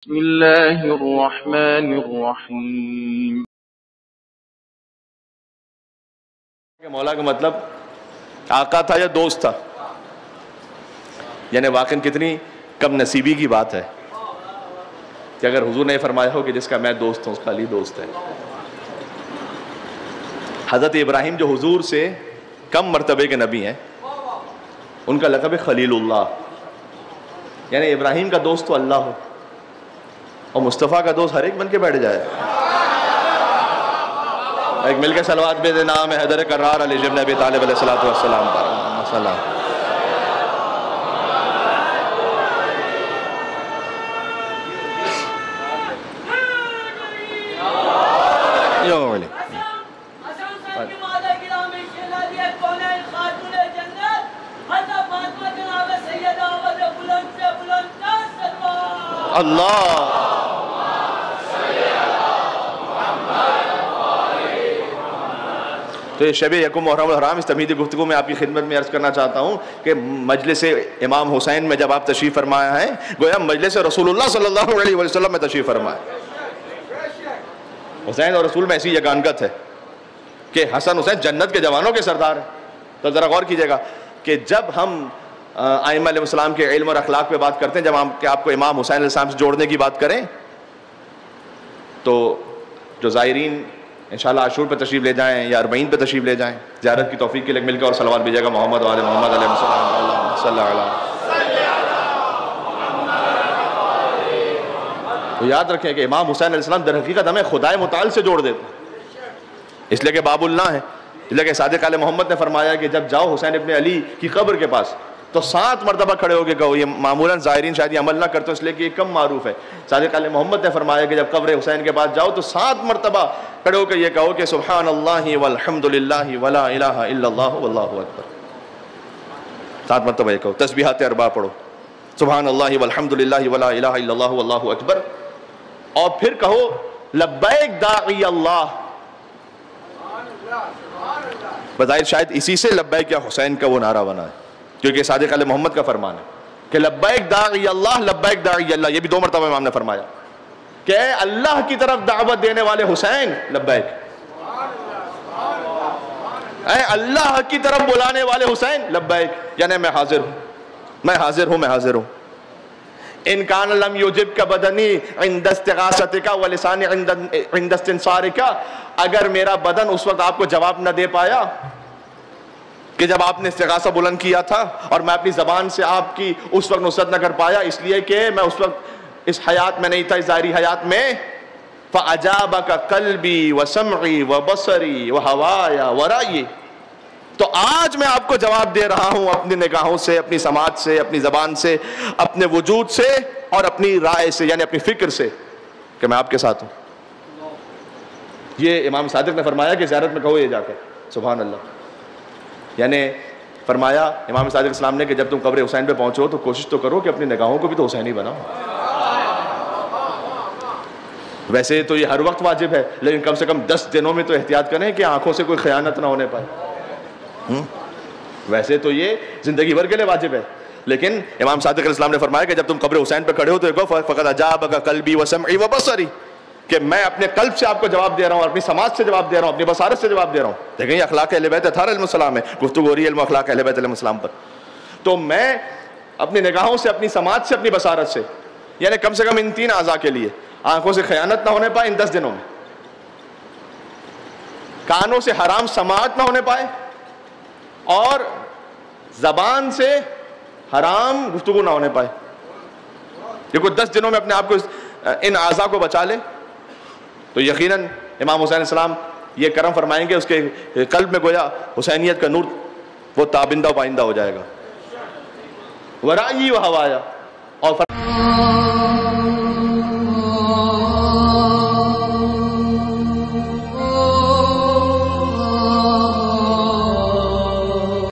بسم اللہ الرحمن الرحیم۔ مولا کا مطلب آقا تھا یا دوست تھا؟ یعنی واقعاً کتنی کم نصیبی کی بات ہے کہ اگر حضور نے فرمایا ہو کہ جس کا میں دوست ہوں اس کا علی دوست ہے۔ حضرت ابراہیم جو حضور سے کم مرتبے کے نبی ہیں، ان کا لقب ہے خلیل اللہ، یعنی ابراہیم کا دوست تو اللہ ہو اور مصطفیٰ کا دوست ہر ایک بن کے بیٹھ جائے۔ ایک مل کے صلوات بے نام حیدر کرار علی ابن ابی طالب علیہ السلام پر سلام۔ اللہ تو یہ شب یکم محرم الحرام اس تمہیدی گفتگو میں آپ کی خدمت میں عرض کرنا چاہتا ہوں کہ مجلس امام حسین میں جب آپ تشریف فرمایا ہیں گویا مجلس رسول اللہ صلی اللہ علیہ وسلم میں تشریف فرمایا۔ حسین اور رسول میں ایسی یگانگت ہے کہ حسن حسین جنت کے جوانوں کے سردار ہیں۔ تو ذرا غور کیجئے گا کہ جب ہم ائمہ علیہ السلام کے علم اور اخلاق پہ بات کرتے ہیں، جب آپ کو امام حسین علیہ السلام سے جوڑنے کی بات کریں تو جو زائرین انشاءاللہ عاشور پہ تشریف لے جائیں یا اربعین پہ تشریف لے جائیں، زیارت کی توفیق کے لیے مل کر اور صلوات بھیجیے گا محمد وآل محمد علیہ السلام۔ اللہم صلی علیہ۔ تو یاد رکھیں کہ امام حسین علیہ السلام در حقیقت ہمیں خدائے متعال سے جوڑ دیتے ہیں، اس لیے کہ باب اللہ ہے، اس لیے کہ صادق آل محمد نے فرمایا کہ جب جاؤ حسین ابن علی کی قبر کے پاس تو 7 مرتبہ کھڑے ہو کے کہو۔ یہ معمولاً زائرین شاید یہ عمل نہ کرتے اس لیے کہ یہ کم معروف ہے۔ صادق آل محمد نے فرمایا کہ جب قبر حسین کے پاس جاؤ تو 7 مرتبہ کھڑے ہو کے یہ کہو کہ سبحان اللہ والحمد للہ ولا الہ الا اللہ واللہ اکبر۔ 7 مرتبہ یہ کہو، تسبیحات 4 پڑھو، سبحان اللہ والحمد للہ ولا الہ الا اللہ واللہ اکبر، اور پھر کہو لبیک داعی اللہ۔ بظاہر شاید اسی سے لبیک یا حسین کا وہ نعرہ بنا ہے، کیونکہ صادق علیہ محمد کا فرمان ہے کہ لبیک داعی اللہ لبیک داعی اللہ۔ یہ بھی 2 مرتبہ امام نے فرمایا کہ اے اللہ کی طرف دعوت دینے والے حسین لبیک، اے اللہ کی طرف بلانے والے حسین لبیک، یعنی میں حاضر ہوں، میں حاضر ہوں، میں حاضر ہوں۔ ان کان لم یجبک بدنی عند استغاثتک ولسانی عند استنصارک، اگر میرا بدن اس وقت آپ کو جواب نہ دے پایا کہ جب آپ نے استغاثہ بلند کیا تھا، اور میں اپنی زبان سے آپ کی اس وقت نصرت نہ کر پایا اس لیے کہ میں اس وقت اس حیات میں نہیں تھا، اس ظاہری حیات میں، فَأَجَابَكَ قَلْبِي وَسَمْعِي وَبَصَرِي وَهَوَايَ وَرَأْيِي، تو آج میں آپ کو جواب دے رہا ہوں اپنی نگاہوں سے، اپنی سماعت سے، اپنی زبان سے، اپنے وجود سے اور اپنی رائے سے، یعنی اپنی فکر سے، کہ میں آپ کے ساتھ ہوں۔ یہ امام صادق نے فرمایا کہ زیارت میں کہو یہ جا کر سبحان اللہ، یعنی فرمایا امام صادق السلام نے کہ جب تم قبر حسین پہ پہنچو تو کوشش تو کرو کہ اپنی نگاہوں کو بھی تو حسینی بناؤ۔ ویسے تو یہ ہر وقت واجب ہے، لیکن کم سے کم 10 دنوں میں تو احتیاط کریں کہ آنکھوں سے کوئی خیانت نہ ہونے پائے۔ ویسے تو یہ زندگی بھر کے لیے واجب ہے، لیکن امام صادق علیہ السلام نے فرمایا کہ جب تم قبر حسین پہ کھڑے ہو تو ایک فقط اجابک قلبی وسمعی وبصری، کہ میں اپنے قلب سے آپ کو جواب دے رہا ہوں، اپنی سماعت سے جواب دے رہا ہوں، اپنی بصارت سے جواب دے رہا ہوں۔ دیکھیں یہ اخلاق اہل بیت اطہار علیہ السلام ہے، گفتگو ہو رہی ہے علم اخلاق اہل بیت علیہ السلام پر، تو میں اپنی نگاہوں سے، اپنی سماعت سے، اپنی بصارت سے، یعنی کم سے کم ان 3 اعضاء کے لیے آنکھوں سے خیانت نہ ہونے پائے ان 10 دنوں میں، کانوں سے حرام سماعت نہ ہونے پائے، اور زبان سے حرام گفتگو نہ ہونے پائے۔ یہ کوئی 10 دنوں میں اپنے آپ کو ان اعضاء کو بچا لے تو یقیناً امام حسین علیہ السلام یہ کرم فرمائیں گے، اس کے قلب میں گویا حسینیت کا نور وہ تابندہ و پائندہ ہو جائے گا۔ ورائیی و ہوایا، اور